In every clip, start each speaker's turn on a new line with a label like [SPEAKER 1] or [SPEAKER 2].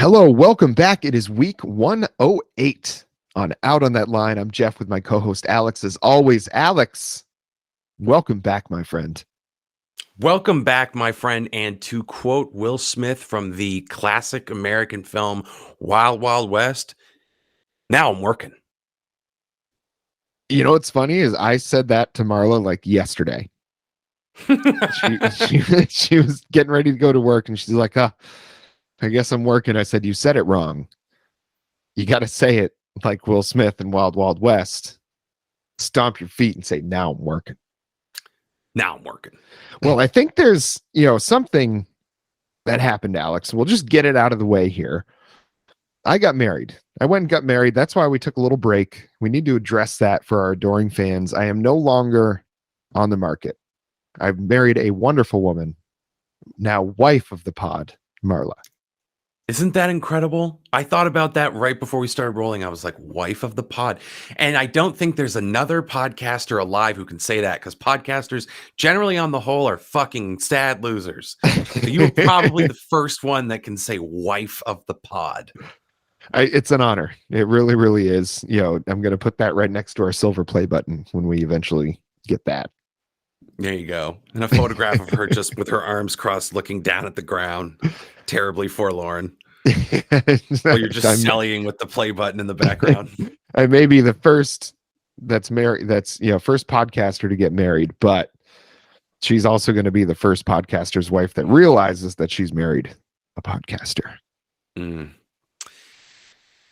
[SPEAKER 1] Hello, welcome back. It is week 108 on Out on That Line. I'm Geoff with my co-host Alex. As always, Alex, welcome back, my friend.
[SPEAKER 2] Welcome back, my friend. And to quote Will Smith from the classic American film Wild Wild West, now I'm working.
[SPEAKER 1] You know what's funny is I said that to Marla like yesterday. she was getting ready to go to work and she's like, I guess I'm working. I said, you said it wrong. You got to say it like Will Smith in Wild Wild West. Stomp your feet and say, now I'm working.
[SPEAKER 2] Now I'm working.
[SPEAKER 1] Well, I think there's, something that happened, Alex. We'll just get it out of the way here. I got married. I went and got married. That's why we took a little break. We need to address that for our adoring fans. I am no longer on the market. I've married a wonderful woman, now wife of the pod, Marla.
[SPEAKER 2] Isn't that incredible? I thought about that right before we started rolling. I was like, wife of the pod. And I don't think there's another podcaster alive who can say that, because podcasters generally on the whole are fucking sad losers. So you're probably the first one that can say wife of the pod.
[SPEAKER 1] It's an honor. It really, really is. I'm going to put that right next to our silver play button when we eventually get that.
[SPEAKER 2] There you go. And a photograph of her just with her arms crossed looking down at the ground, terribly forlorn. While you're just sullying with the play button in the background.
[SPEAKER 1] I may be the first that's married, first podcaster to get married, but she's also going to be the first podcaster's wife that realizes that she's married a podcaster.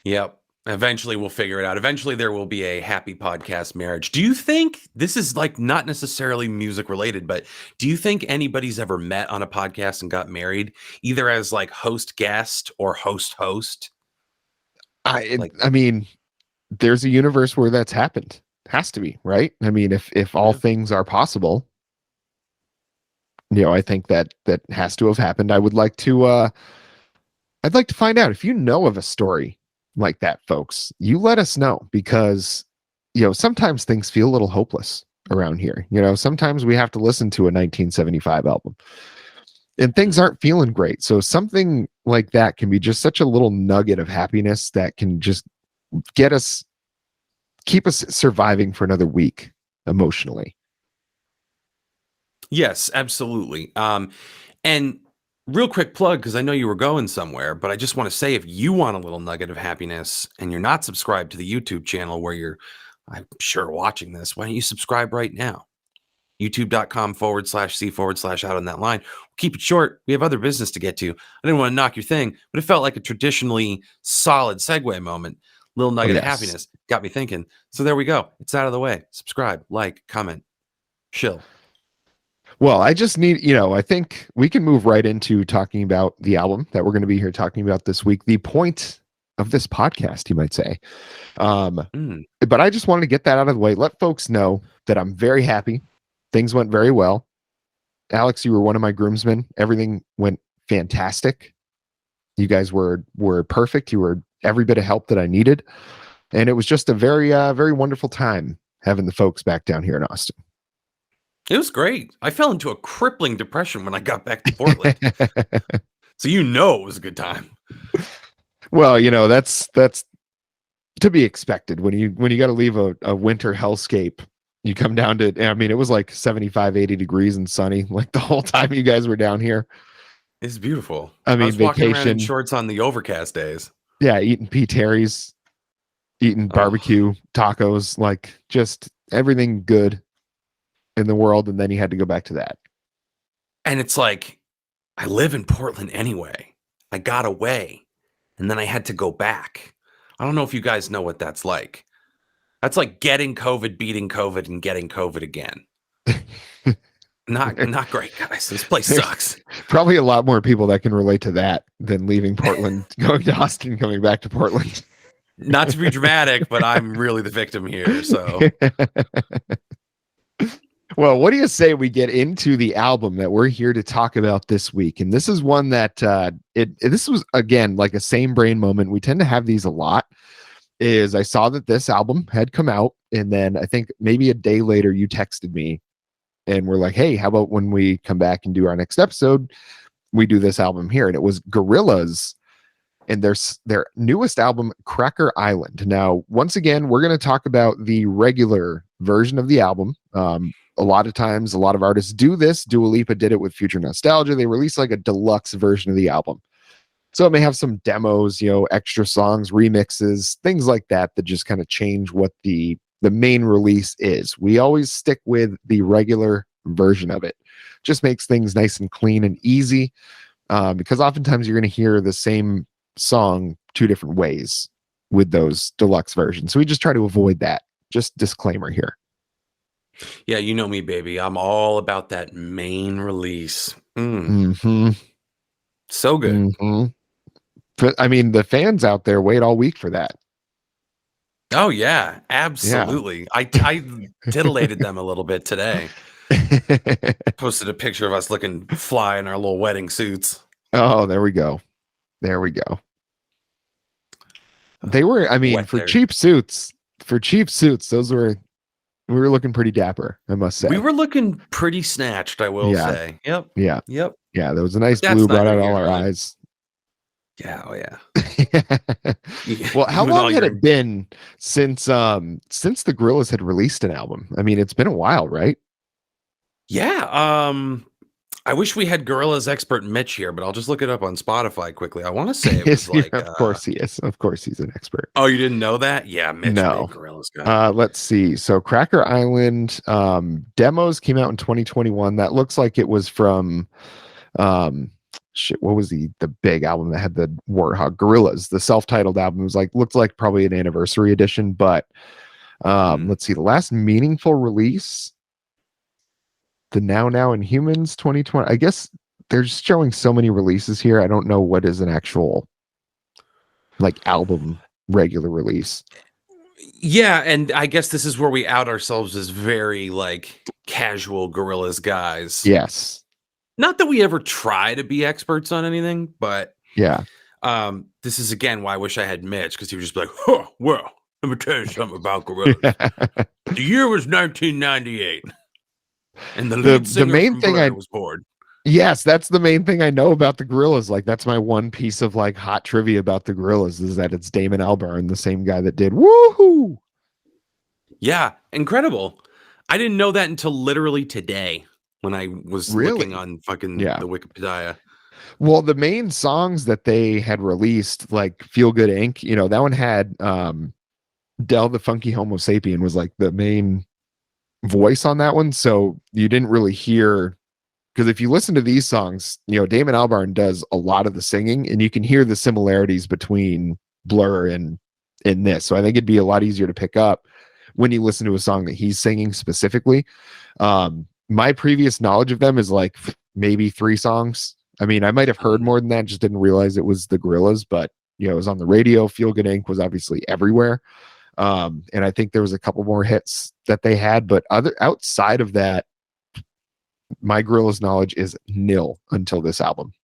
[SPEAKER 2] Yep. Eventually we'll figure it out. Eventually there will be a happy podcast marriage. Do you think, this is like not necessarily music related, but do you think anybody's ever met on a podcast and got married, either as like host guest or host?
[SPEAKER 1] I mean, there's a universe where that's happened. Has to be, right? I mean, if all things are possible, I think that has to have happened. I'd like to find out if you know of a story like that, folks. You let us know, because sometimes things feel a little hopeless around here. Sometimes we have to listen to a 1975 album and things aren't feeling great. So something like that can be just such a little nugget of happiness that can just keep us surviving for another week emotionally.
[SPEAKER 2] Yes, absolutely. And real quick plug, because I know you were going somewhere, but I just want to say, if you want a little nugget of happiness and you're not subscribed to the YouTube channel where you're, I'm sure, watching this, why don't you subscribe right now? youtube.com/c/out on that line. We'll keep it short. We have other business to get to. I didn't want to knock your thing, but it felt like a traditionally solid segue moment. Little nugget of happiness. Got me thinking. So there we go. It's out of the way. Subscribe, like, comment, shill.
[SPEAKER 1] Well, I just need, I think we can move right into talking about the album that we're going to be here talking about this week. The point of this podcast, you might say. But I just wanted to get that out of the way. Let folks know that I'm very happy. Things went very well. Alex, you were one of my groomsmen. Everything went fantastic. You guys were perfect. You were every bit of help that I needed. And it was just a very, very wonderful time having the folks back down here in Austin.
[SPEAKER 2] It was great. I fell into a crippling depression when I got back to Portland. So it was a good time.
[SPEAKER 1] Well, that's to be expected when you got to leave a winter hellscape. You come down to, it was like 75, 80 degrees and sunny like the whole time you guys were down here.
[SPEAKER 2] It's beautiful.
[SPEAKER 1] I was
[SPEAKER 2] vacation, walking around in shorts on the overcast days.
[SPEAKER 1] Yeah, eating P. Terry's, eating barbecue, tacos, like just everything good in the world, and then you had to go back to that.
[SPEAKER 2] And it's like, I live in Portland anyway. I got away, and then I had to go back. I don't know if you guys know what that's like. That's like getting COVID, beating COVID, and getting COVID again. Not great, guys. This place sucks.
[SPEAKER 1] Probably a lot more people that can relate to that than leaving Portland, going to Austin, coming back to Portland.
[SPEAKER 2] Not to be dramatic, but I'm really the victim here, so...
[SPEAKER 1] Well, what do you say we get into the album that we're here to talk about this week? And this is one that this was, again, like a same brain moment. We tend to have these a lot. Is I saw that this album had come out, and then I think maybe a day later you texted me and we're like, hey, how about when we come back and do our next episode, we do this album here? And it was Gorillaz' and their newest album, Cracker Island. Now, once again, we're going to talk about the regular version of the album. A lot of times, a lot of artists do this. Dua Lipa did it with Future Nostalgia. They release like a deluxe version of the album. So it may have some demos, extra songs, remixes, things like that just kind of change what the main release is. We always stick with the regular version of it. Just makes things nice and clean and easy, because oftentimes you're going to hear the same song two different ways with those deluxe versions. So we just try to avoid that. Just disclaimer here.
[SPEAKER 2] Yeah, you know me, baby. I'm all about that main release.
[SPEAKER 1] Mm-hmm.
[SPEAKER 2] So good.
[SPEAKER 1] Mm-hmm. But, I mean, the fans out there wait all week for that.
[SPEAKER 2] Oh yeah, absolutely. Yeah. I titillated them a little bit today. Posted a picture of us looking fly in our little wedding suits.
[SPEAKER 1] Oh, there we go. There we go. They were, I mean, for cheap suits, those were, we were looking pretty dapper, I must say.
[SPEAKER 2] We were looking pretty snatched, I will say. Yep.
[SPEAKER 1] Yeah.
[SPEAKER 2] Yep.
[SPEAKER 1] Yeah, there was a nice blue brought out all our eyes.
[SPEAKER 2] Yeah, oh yeah.
[SPEAKER 1] Well, how long had it been since the Gorillaz had released an album? I mean, it's been a while, right?
[SPEAKER 2] Yeah. I wish we had Gorillaz expert Mitch here, but I'll just look it up on Spotify quickly. I want to say it was like
[SPEAKER 1] of course he is. Of course he's an expert.
[SPEAKER 2] Oh, you didn't know that? Yeah, Mitch,
[SPEAKER 1] no.
[SPEAKER 2] Big Gorillaz guy.
[SPEAKER 1] Let's see. So Cracker Island demos came out in 2021. That looks like it was from what was the big album that had the Warthog? Gorillaz, the self-titled album. It was looked like probably an anniversary edition, but let's see, the last meaningful release, the Now and Humans 2020. I guess they're just showing so many releases here. I don't know what is an actual album regular release.
[SPEAKER 2] Yeah, and I guess this is where we out ourselves as very casual Gorillaz guys.
[SPEAKER 1] Yes.
[SPEAKER 2] Not that we ever try to be experts on anything, but
[SPEAKER 1] yeah.
[SPEAKER 2] This is again why I wish I had Mitch, because he would just be like, "Huh, well, let me tell you something about Gorillaz. The year was 1998, and the lead singer main thing I was bored."
[SPEAKER 1] Yes, that's the main thing I know about the Gorillaz. That's my one piece of hot trivia about the Gorillaz is that it's Damon Albarn, the same guy that did Woohoo.
[SPEAKER 2] Yeah, incredible. I didn't know that until literally today, when I was looking on fucking the Wikipedia.
[SPEAKER 1] Well, the main songs that they had released, Feel Good Inc., that one had Del the Funky Homo Sapien was the main voice on that one. So you didn't really hear, because if you listen to these songs, Damon Albarn does a lot of the singing, and you can hear the similarities between Blur and this. So I think it'd be a lot easier to pick up when you listen to a song that he's singing specifically. My previous knowledge of them is maybe 3 songs. I mean, I might have heard more than that, just didn't realize it was the Gorillaz, but it was on the radio. Feel Good Inc. was obviously everywhere. And I think there was a couple more hits that they had, but outside of that, my Gorillaz knowledge is nil until this album.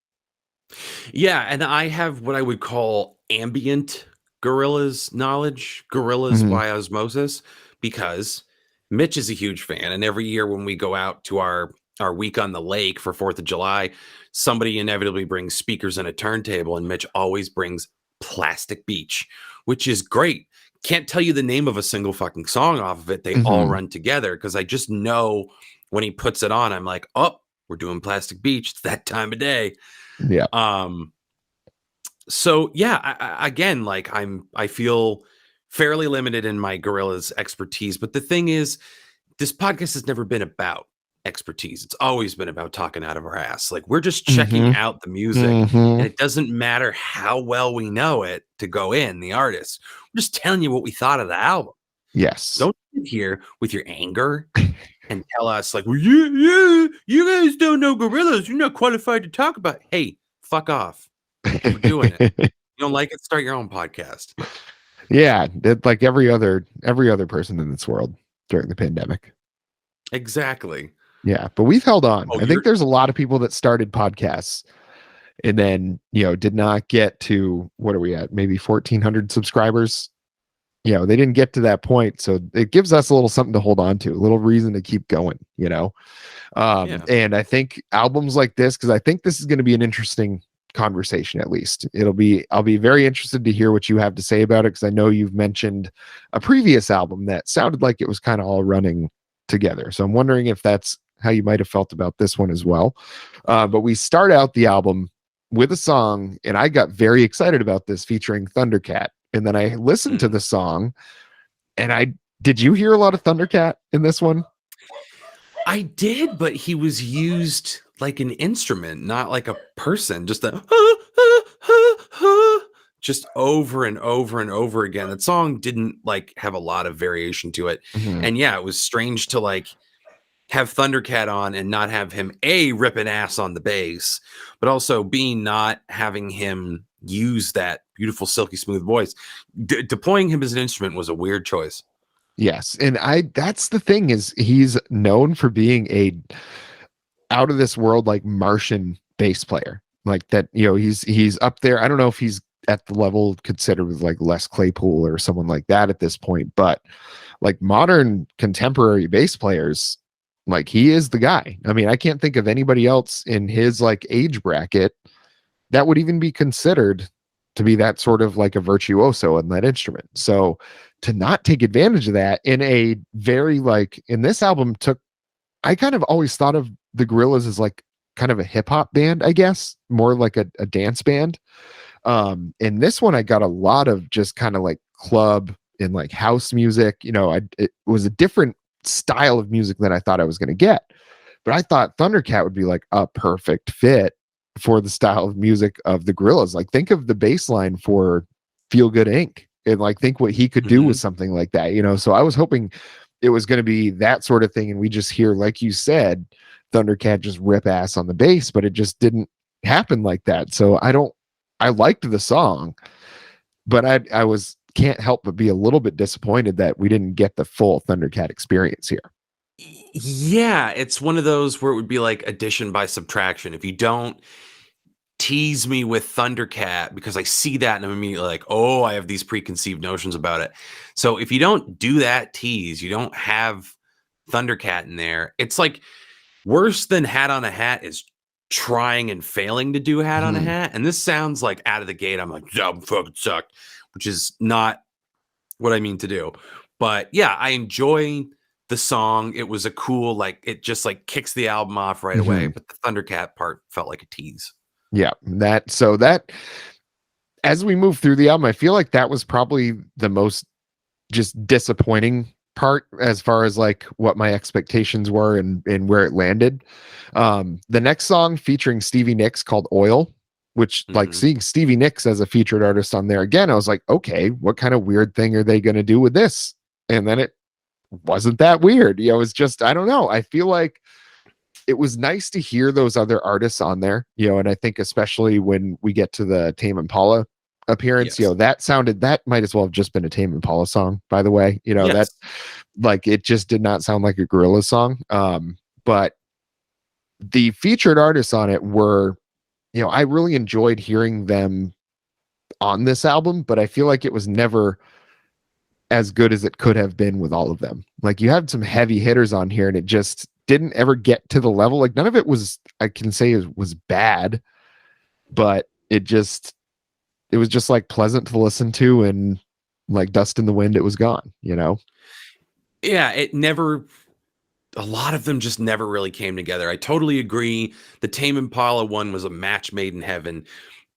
[SPEAKER 2] Yeah, and I have what I would call ambient Gorillaz knowledge, Gorillaz by osmosis, because Mitch is a huge fan, and every year when we go out to our week on the lake for 4th of July, somebody inevitably brings speakers and a turntable, and Mitch always brings Plastic Beach, which is great. Can't tell you the name of a single fucking song off of it. They all run together, because I just know when he puts it on, I'm like, oh, we're doing Plastic Beach. It's that time of day.
[SPEAKER 1] Yeah.
[SPEAKER 2] So yeah, again, I feel fairly limited in my Gorillaz expertise, but the thing is, this podcast has never been about expertise. It's always been about talking out of our ass. We're just checking out the music, and it doesn't matter how well we know it to go in the artist. We're just telling you what we thought of the album.
[SPEAKER 1] Yes.
[SPEAKER 2] Don't sit here with your anger and tell us well, yeah, you guys don't know Gorillaz. You're not qualified to talk about it. Hey, fuck off. We're doing it. You don't like it? Start your own podcast.
[SPEAKER 1] Yeah, like every other person in this world during the pandemic.
[SPEAKER 2] Exactly.
[SPEAKER 1] Yeah, but we've held on. I think there's a lot of people that started podcasts and then, did not get to, what are we at? Maybe 1,400 subscribers. They didn't get to that point. So it gives us a little something to hold on to, a little reason to keep going, And I think albums like this, because I think this is going to be an interesting conversation. At least I'll be very interested to hear what you have to say about it, because I know you've mentioned a previous album that sounded like it was kind of all running together. So I'm wondering if that's how you might have felt about this one as well. But we start out the album with a song, and I got very excited about this, featuring Thundercat. And then I listened to the song, and did you hear a lot of Thundercat in this one?
[SPEAKER 2] I did, but he was used like an instrument, not like a person. Just over and over and over again. That song didn't like have a lot of variation to it.
[SPEAKER 1] Mm-hmm.
[SPEAKER 2] And yeah, it was strange to like have Thundercat on and not have him ripping ass on the bass, but also not having him use that beautiful silky smooth voice. Deploying him as an instrument was a weird choice.
[SPEAKER 1] Yes, and that's the thing, is he's known for being a out of this world, like, Martian bass player. Like that, he's up there. I don't know if he's at the level considered with like Les Claypool or someone like that at this point, but like modern contemporary bass players, like, he is the guy. I mean, I can't think of anybody else in his like age bracket that would even be considered to be that sort of like a virtuoso in that instrument. So to not take advantage of that in a very like in this album I kind of always thought of the Gorillaz as like kind of a hip hop band, I guess, more like a dance band. In this one, I got a lot of just kind of like club and like house music. It was a different style of music than I thought I was going to get. But I thought Thundercat would be like a perfect fit for the style of music of the Gorillaz. Like, think of the bass line for Feel Good Inc. and like think what he could do with something like that, So I was hoping it was going to be that sort of thing, and we just hear, like you said, Thundercat just rip ass on the bass, but it just didn't happen like that. So I liked the song, but I can't help but be a little bit disappointed that we didn't get the full Thundercat experience here.
[SPEAKER 2] Yeah, it's one of those where it would be like addition by subtraction. If you don't tease me with Thundercat, because I see that and I'm immediately like, oh, I have these preconceived notions about it. So if you don't do that tease, you don't have Thundercat in there. It's like worse than Hat on a Hat is trying and failing to do Hat on a Hat. And this sounds like out of the gate, I'm like, yeah, fucking sucked, which is not what I mean to do. But yeah, I enjoy the song. It was a cool, like, it just like kicks the album off right away. But the Thundercat part felt like a tease.
[SPEAKER 1] Yeah, that as we move through the album, I feel like that was probably the most just disappointing part as far as like what my expectations were and where it landed. The next song, featuring Stevie Nicks, called Oil, which like seeing Stevie Nicks as a featured artist on there again, I was like, okay, what kind of weird thing are they going to do with this? And then it wasn't that weird. It's just, I don't know. I feel like it was nice to hear those other artists on there, and I think especially when we get to the Tame Impala appearance,
[SPEAKER 2] Yes.
[SPEAKER 1] that might as well have just been a Tame Impala song, by the way.
[SPEAKER 2] Yes.
[SPEAKER 1] That, like, it just did not sound like a Gorillaz song. But the featured artists on it were, I really enjoyed hearing them on this album, but I feel like it was never as good as it could have been with all of them. Like, you had some heavy hitters on here, and it just didn't ever get to the level. Like, none of it was, I can say, was bad, but it was just like pleasant to listen to, and like dust in the wind, it was gone.
[SPEAKER 2] Yeah, a lot of them just never really came together. I totally agree. The Tame Impala one was a match made in heaven.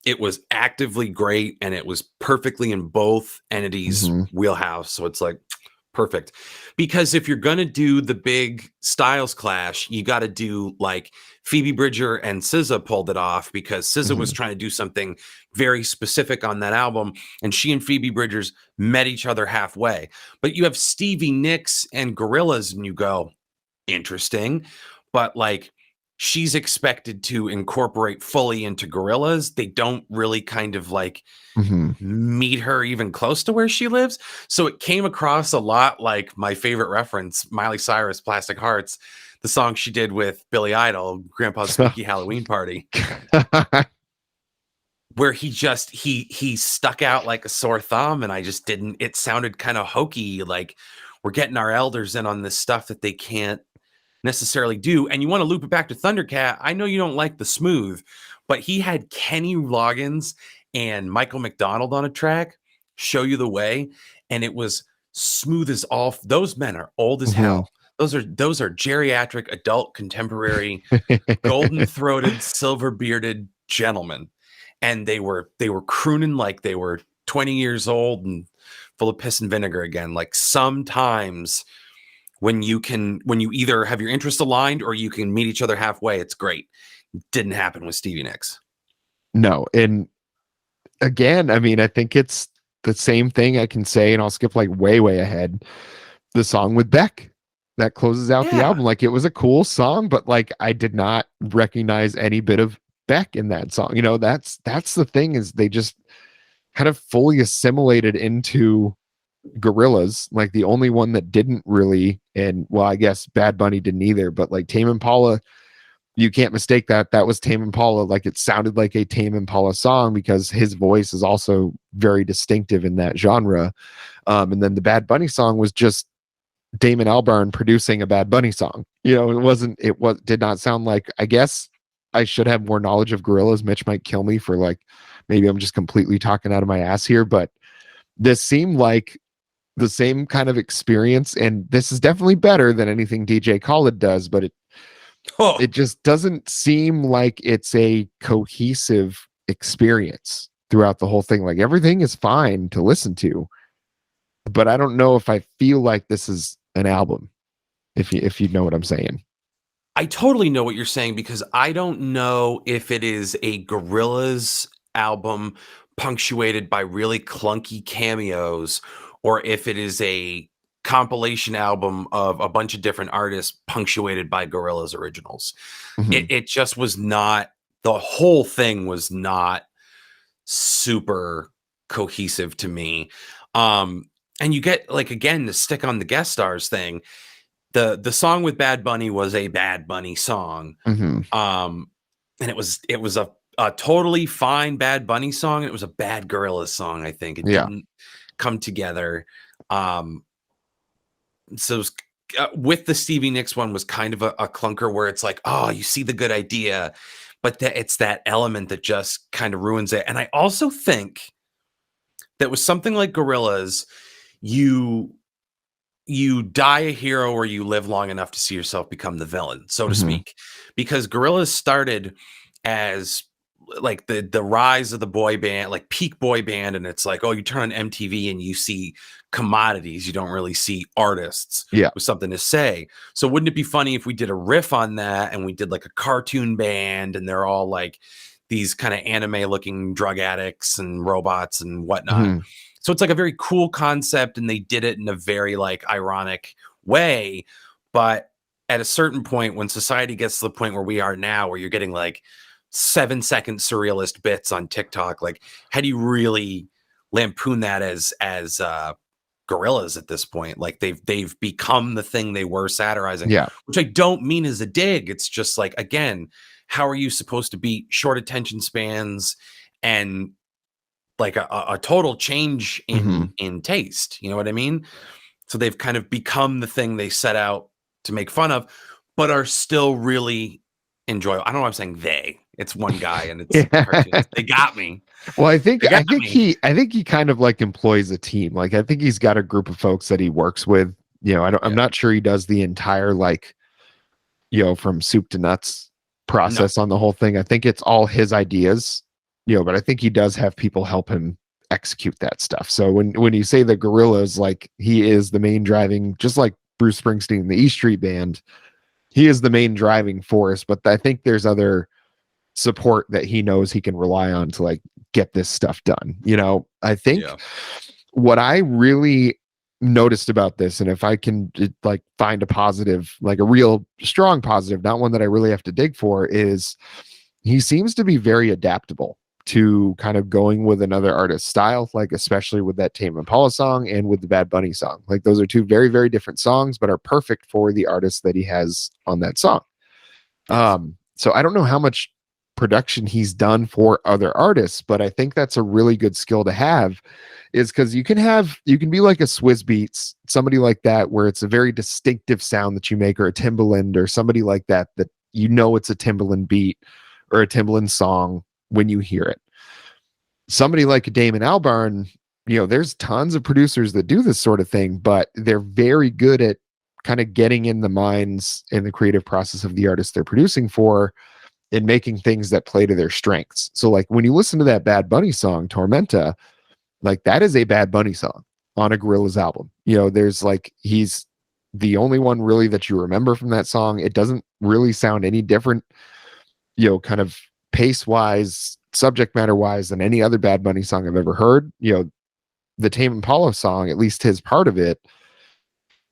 [SPEAKER 2] It was actively great, and it was perfectly in both entities' wheelhouse. So it's like perfect. Because if you're going to do the big styles clash, you got to do like Phoebe Bridger and SZA pulled it off, because SZA was trying to do something very specific on that album, and she and Phoebe Bridgers met each other halfway. But you have Stevie Nicks and Gorillaz, and you go, interesting. But like, she's expected to incorporate fully into Gorillaz. They don't really kind of like meet her even close to where she lives. So it came across a lot like my favorite reference, Miley Cyrus, Plastic Hearts, the song she did with Billy Idol, Grandpa's Spooky Halloween Party, where he stuck out like a sore thumb. And I just didn't, it sounded kind of hokey. Like, we're getting our elders in on this stuff that they can't necessarily do. And you want to loop it back to Thundercat. I know you don't like the smooth, but he had Kenny Loggins and Michael McDonald on a track, Show You the Way, and it was smooth as all. Those men are old as
[SPEAKER 1] Mhm.
[SPEAKER 2] hell. Those are geriatric, adult, contemporary, golden-throated, silver-bearded gentlemen, and they were crooning like they were 20 years old and full of piss and vinegar again. Like, sometimes when you either have your interests aligned or you can meet each other halfway, it's great. Didn't happen with Stevie Nicks.
[SPEAKER 1] No, and again, I mean, I think it's the same thing I can say, and I'll skip like way ahead. The song with Beck that closes out the
[SPEAKER 2] Yeah.
[SPEAKER 1] album, like it was a cool song, but like I did not recognize any bit of Beck in that song. That's the thing, is they just kind of fully assimilated into Gorillaz. Like the only one that didn't really, and well, I guess Bad Bunny didn't either, but like Tame Impala, you can't mistake that was Tame Impala. Like it sounded like a Tame Impala song because his voice is also very distinctive in that genre. And then the Bad Bunny song was just Damon Albarn producing a Bad Bunny song. Did not sound like, I guess I should have more knowledge of Gorillaz. Mitch might kill me for like, maybe I'm just completely talking out of my ass here, but this seemed like the same kind of experience. And this is definitely better than anything DJ Khaled does, but it just doesn't seem like it's a cohesive experience throughout the whole thing. Like everything is fine to listen to, but I don't know if I feel like this is an album, if you know what I'm saying.
[SPEAKER 2] I totally know what you're saying, because I don't know if it is a Gorillaz album punctuated by really clunky cameos, or if it is a compilation album of a bunch of different artists punctuated by Gorillaz originals.
[SPEAKER 1] Mhm.
[SPEAKER 2] It just was not, the whole thing was not super cohesive to me. And you get, like, again, to stick on the guest stars thing, the song with Bad Bunny was a Bad Bunny song.
[SPEAKER 1] Mhm.
[SPEAKER 2] And it was a totally fine Bad Bunny song, and it was a bad Gorillaz song, I think. It
[SPEAKER 1] Yeah.
[SPEAKER 2] didn't come together. So it was, with the Stevie Nicks one, was kind of a clunker, where it's like, oh, you see the good idea, but it's that element that just kind of ruins it. And I also think that with something like Gorillaz, you die a hero, or you live long enough to see yourself become the villain, so to
[SPEAKER 1] Mhm.
[SPEAKER 2] speak. Because Gorillaz started as like the rise of the boy band, like peak boy band, and it's like, oh, you turn on MTV and you see commodities, you don't really see artists
[SPEAKER 1] Yeah.
[SPEAKER 2] with something to say. So wouldn't it be funny if we did a riff on that, and we did like a cartoon band, and they're all like these kind of anime looking drug addicts and robots and whatnot.
[SPEAKER 1] Mhm.
[SPEAKER 2] So it's like a very cool concept, and they did it in a very like ironic way. But at a certain point, when society gets to the point where we are now, where you're getting like 7-second surrealist bits on TikTok, like, how do you really lampoon that as Gorillaz at this point? Like, they've become the thing they were satirizing,
[SPEAKER 1] Yeah.
[SPEAKER 2] which I don't mean as a dig. It's just like, again, how are you supposed to beat short attention spans and like a total change
[SPEAKER 1] Mhm.
[SPEAKER 2] in taste? You know what I mean? So they've kind of become the thing they set out to make fun of, but are still really enjoyable. I don't know why I'm saying they. It's one guy, and it's
[SPEAKER 1] Yeah.
[SPEAKER 2] cartoons. They got me.
[SPEAKER 1] Well,
[SPEAKER 2] They got me.
[SPEAKER 1] I think he kind of like employs a team. Like I think he's got a group of folks that he works with. I'm
[SPEAKER 2] Yeah.
[SPEAKER 1] not sure he does the entire like, from soup to nuts
[SPEAKER 2] No.
[SPEAKER 1] process on the whole thing. I think it's all his ideas, but I think he does have people help him execute that stuff. So when you say the Gorillaz, like he is the main driving, just like Bruce Springsteen, the E Street Band, he is the main driving force. But I think there's other support that he knows he can rely on to like get this stuff done. I think
[SPEAKER 2] Yeah.
[SPEAKER 1] what I really noticed about this, and if I can like find a positive, like a real strong positive, not one that I really have to dig for, is he seems to be very adaptable to kind of going with another artist's style, like especially with that Tame Impala song and with the Bad Bunny song. Like those are two very, very different songs, but are perfect for the artist that he has on that song.
[SPEAKER 2] Yes.
[SPEAKER 1] So I don't know how much production he's done for other artists, but I think that's a really good skill to have, is because you can be like a Swizz Beats, somebody like that, where it's a very distinctive sound that you make, or a Timbaland or somebody like that, it's a Timbaland beat or a Timbaland song when you hear it. Somebody like Damon Albarn, there's tons of producers that do this sort of thing, but they're very good at kind of getting in the minds and the creative process of the artist they're producing for and making things that play to their strengths. So like when you listen to that Bad Bunny song, Tormenta, like that is a Bad Bunny song on a Gorillaz album. There's like, he's the only one really that you remember from that song. It doesn't really sound any different, kind of pace wise, subject matter wise than any other Bad Bunny song I've ever heard. The Tame Impala song, at least his part of it,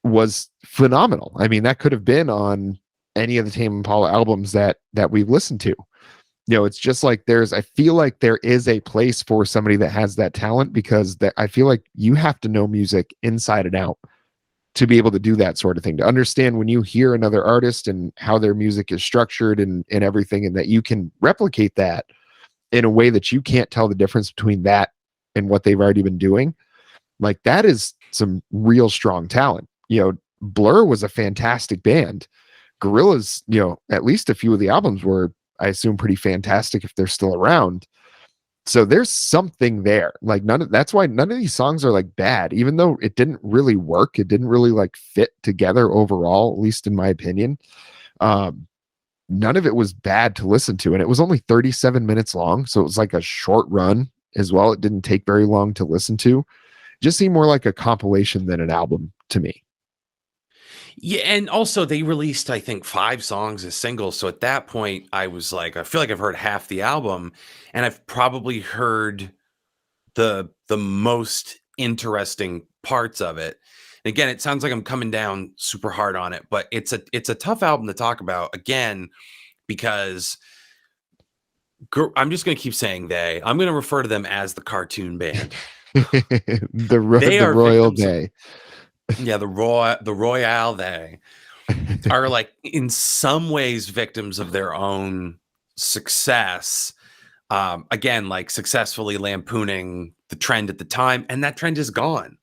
[SPEAKER 1] was phenomenal. I mean, that could have been on any of the Tame Impala albums that we've listened to. It's just like I feel like there is a place for somebody that has that talent, because I feel like you have to know music inside and out to be able to do that sort of thing, to understand when you hear another artist and how their music is structured and everything, and that you can replicate that in a way that you can't tell the difference between that and what they've already been doing. Like that is some real strong talent. Blur was a fantastic band. Gorillaz, at least a few of the albums were, I assume, pretty fantastic if they're still around. So there's something there. Like that's why none of these songs are like bad, even though it didn't really work. It didn't really like fit together overall, at least in my opinion. None of it was bad to listen to. And it was only 37 minutes long. So it was like a short run as well. It didn't take very long to listen to. It just seemed more like a compilation than an album to me.
[SPEAKER 2] Yeah, and also they released, I think, 5 songs as singles. So at that point, I was like, I feel like I've heard half the album, and I've probably heard the most interesting parts of it. And again, it sounds like I'm coming down super hard on it, but it's a tough album to talk about, again, because I'm just going to keep saying they. I'm going to refer to them as the cartoon band.
[SPEAKER 1] the Royal They.
[SPEAKER 2] Yeah, the Royale they are like in some ways victims of their own success. Again, like successfully lampooning the trend at the time, and that trend is gone.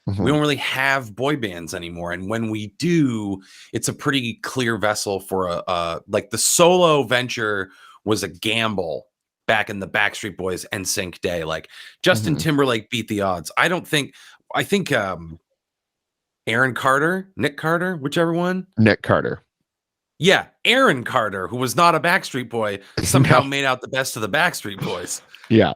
[SPEAKER 2] Mm-hmm. We don't really have boy bands anymore, and when we do, it's a pretty clear vessel for like the solo venture was a gamble back in the Backstreet Boys NSYNC day. Like Justin Timberlake beat the odds. I think Nick Carter, whichever one.
[SPEAKER 1] Nick Carter.
[SPEAKER 2] Yeah, Aaron Carter, who was not a Backstreet Boy, somehow made out the best of the Backstreet Boys.
[SPEAKER 1] Yeah.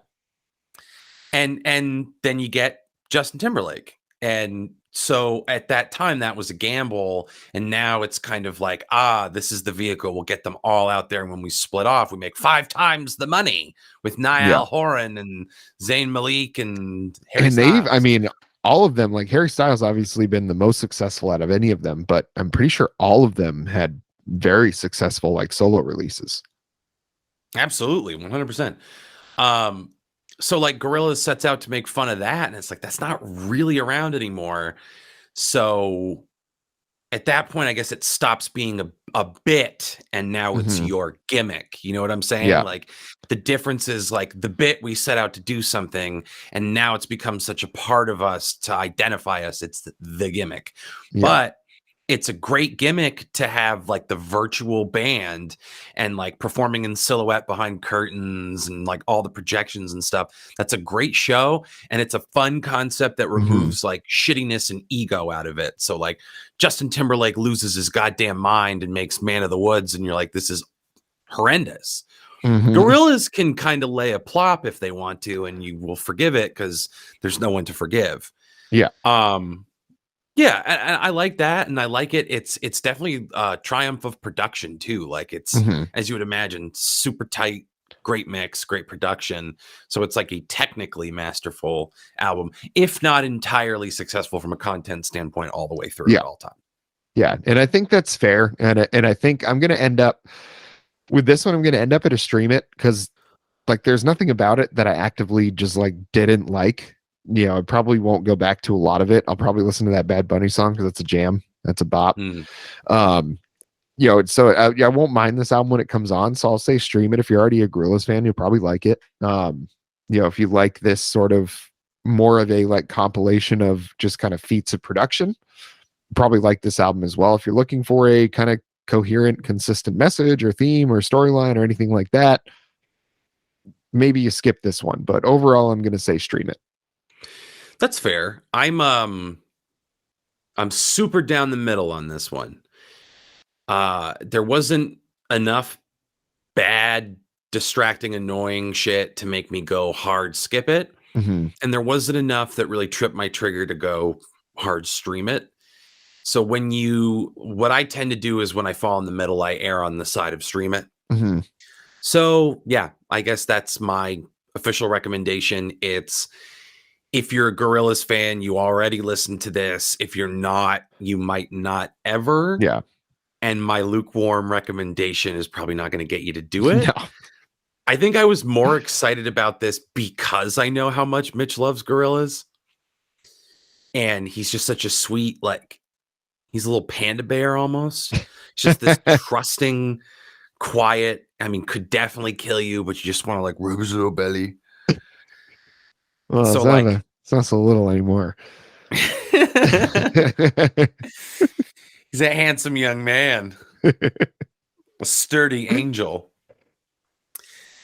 [SPEAKER 2] And then you get Justin Timberlake. And so at that time, that was a gamble. And now it's kind of like, this is the vehicle. We'll get them all out there. And when we split off, we make 5 times the money with Niall Horan and Zayn Malik and Harry Styles.
[SPEAKER 1] All of them, like Harry Styles, obviously been the most successful out of any of them, but I'm pretty sure all of them had very successful like solo releases.
[SPEAKER 2] Absolutely, 100%. So like Gorillaz sets out to make fun of that, and it's like that's not really around anymore. So at that point, I guess it stops being a bit, and now it's your gimmick. You know what I'm saying?
[SPEAKER 1] Yeah.
[SPEAKER 2] Like the difference is like the bit we set out to do something, and now it's become such a part of us to identify us. It's the gimmick. Yeah. But it's a great gimmick to have like the virtual band and like performing in silhouette behind curtains and like all the projections and stuff. That's a great show. And it's a fun concept that removes like shittiness and ego out of it. So like Justin Timberlake loses his goddamn mind and makes Man of the Woods. And you're like, this is horrendous. Gorillaz can kind of lay a plop if they want to, and you will forgive it because there's no one to forgive.
[SPEAKER 1] Yeah.
[SPEAKER 2] Yeah, and I like that, and I like it. It's definitely a triumph of production too. Like it's as you would imagine, super tight, great mix, great production. So it's like a technically masterful album, if not entirely successful from a content standpoint, all the way through at all time.
[SPEAKER 1] Yeah, and I think that's fair. And I think I'm gonna end up with this one. I'm gonna end up at a stream it because like there's nothing about it that I actively just like didn't like. I probably won't go back to a lot of it. I'll probably listen to that Bad Bunny song because it's a jam. That's a bop. So I won't mind this album when it comes on. So I'll say stream it. If you're already a Gorillaz fan, you'll probably like it. If you like this sort of more of a like compilation of just kind of feats of production, probably like this album as well. If you're looking for a kind of coherent, consistent message or theme or storyline or anything like that, maybe you skip this one. But overall, I'm going to say stream it.
[SPEAKER 2] That's fair. I'm super down the middle on this one. There wasn't enough bad, distracting, annoying shit to make me go hard skip it.
[SPEAKER 1] Mm-hmm.
[SPEAKER 2] And there wasn't enough that really tripped my trigger to go hard stream it. So what I tend to do is when I fall in the middle, I err on the side of stream it.
[SPEAKER 1] Mm-hmm.
[SPEAKER 2] So yeah, I guess that's my official recommendation. It's, if you're a Gorillaz fan, you already listened to this. If you're not, you might not ever.
[SPEAKER 1] Yeah.
[SPEAKER 2] And my lukewarm recommendation is probably not going to get you to do it.
[SPEAKER 1] No.
[SPEAKER 2] I think I was more excited about this because I know how much Mitch loves Gorillaz. And he's just such a sweet, like, he's a little panda bear almost. He's just this trusting, quiet, I mean, could definitely kill you, but you just want to like rub his little belly.
[SPEAKER 1] Well,
[SPEAKER 2] So
[SPEAKER 1] it's not so little anymore.
[SPEAKER 2] He's a handsome young man. A sturdy angel.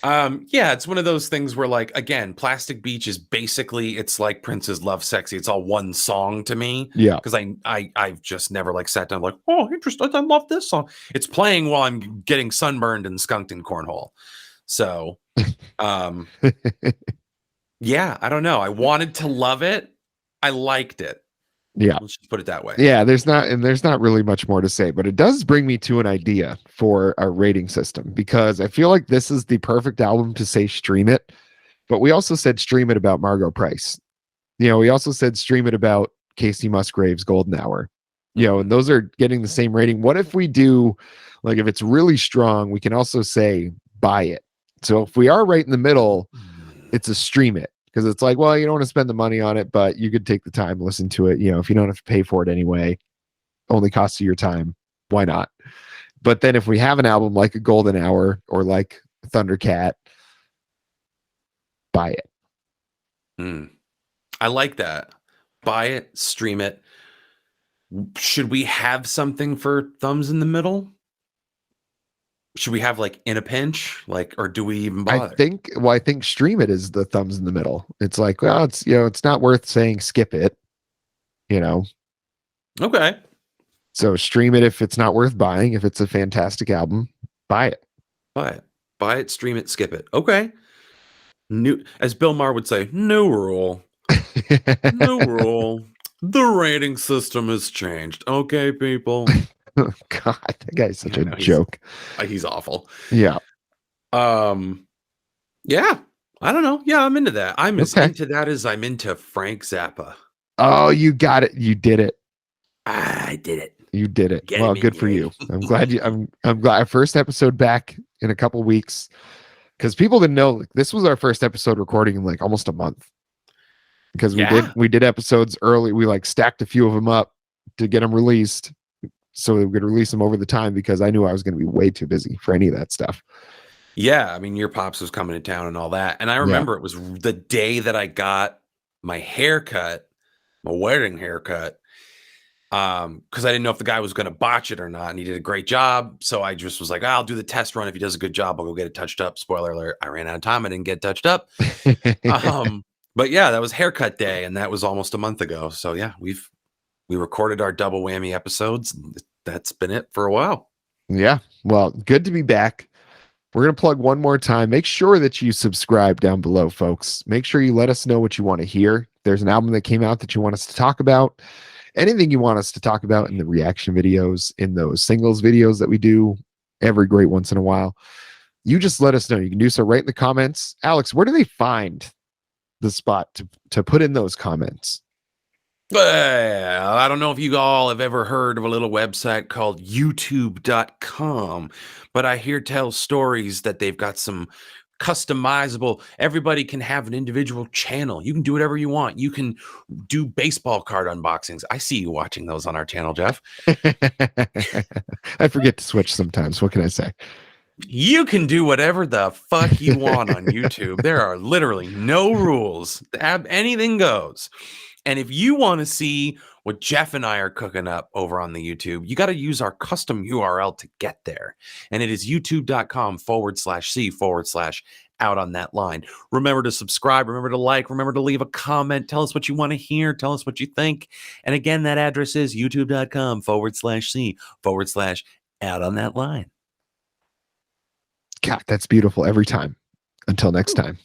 [SPEAKER 2] Yeah, it's one of those things where, like, again, Plastic Beach is basically, it's like Prince's Love Sexy. It's all one song to me.
[SPEAKER 1] Yeah.
[SPEAKER 2] Because I've just never like sat down like, oh, interesting. I love this song. It's playing while I'm getting sunburned and skunked in cornhole. So yeah, I don't know. I wanted to love it. I liked it.
[SPEAKER 1] Yeah.
[SPEAKER 2] Let's just put it that way.
[SPEAKER 1] Yeah, there's not really much more to say, but it does bring me to an idea for a rating system, because I feel like this is the perfect album to say stream it, but we also said stream it about Margot Price. You know, we also said stream it about Casey Musgrave's Golden Hour. You know, and those are getting the same rating. What if we do, like, if it's really strong, we can also say buy it. So if we are right in the middle, it's a stream it. Because it's like, well, you don't want to spend the money on it, but you could take the time, listen to it. You know, if you don't have to pay for it anyway, only costs you your time. Why not? But then if we have an album like a Golden Hour or like Thundercat, buy it.
[SPEAKER 2] I like that. Buy it, stream it. Should we have something for thumbs in the middle? Should we have like in a pinch, like, or do we even bother?
[SPEAKER 1] I think stream it is the thumbs in the middle. It's like, well, it's, you know, it's not worth saying skip it, you know.
[SPEAKER 2] Okay.
[SPEAKER 1] So stream it if it's not worth buying. If it's a fantastic album, buy it.
[SPEAKER 2] Buy it, stream it, skip it. Okay. New, as Bill Maher would say, no rule. No rule. The rating system has changed. Okay, people.
[SPEAKER 1] Oh, God, that guy's such a joke.
[SPEAKER 2] He's awful.
[SPEAKER 1] Yeah.
[SPEAKER 2] Yeah. I don't know. Yeah, I'm into that. I'm as into that as I'm into Frank Zappa.
[SPEAKER 1] Oh, you got it. You did it.
[SPEAKER 2] I did it.
[SPEAKER 1] You did it. Well, good for you. I'm glad I'm glad. Our first episode back in a couple weeks, because people didn't know, like, this was our first episode recording in like almost a month. Because we did episodes early. We like stacked a few of them up to get them released, so we could release them over the time, because I knew I was going to be way too busy for any of that stuff.
[SPEAKER 2] Yeah, I mean, your pops was coming to town and all that. And I remember it was the day that I got my haircut, my wedding haircut, because I didn't know if the guy was going to botch it or not. And he did a great job. So I just was like, I'll do the test run. If he does a good job, I'll go get it touched up. Spoiler alert, I ran out of time. I didn't get touched up. But yeah, that was haircut day. And that was almost a month ago. So yeah, we recorded our double whammy episodes. That's been it for a while.
[SPEAKER 1] Yeah. Well, good to be back. We're going to plug one more time. Make sure that you subscribe down below, folks. Make sure you let us know what you want to hear. There's an album that came out that you want us to talk about. Anything you want us to talk about in the reaction videos, in those singles videos that we do every great once in a while. You just let us know. You can do so right in the comments. Alex, where do they find the spot to put in those comments?
[SPEAKER 2] I don't know if you all have ever heard of a little website called youtube.com, but I hear tell stories that they've got some customizable, everybody can have an individual channel. You can do whatever you want. You can do baseball card unboxings. I see you watching those on our channel, Geoff.
[SPEAKER 1] I forget to switch sometimes. What can I say?
[SPEAKER 2] You can do whatever the fuck you want on YouTube. There are literally no rules. Anything goes. And if you want to see what Geoff and I are cooking up over on the YouTube, you got to use our custom URL to get there. And it is youtube.com/C/out on that line. Remember to subscribe, remember to like, remember to leave a comment. Tell us what you want to hear. Tell us what you think. And again, that address is youtube.com/C/out on that line.
[SPEAKER 1] God, that's beautiful every time. Until next time.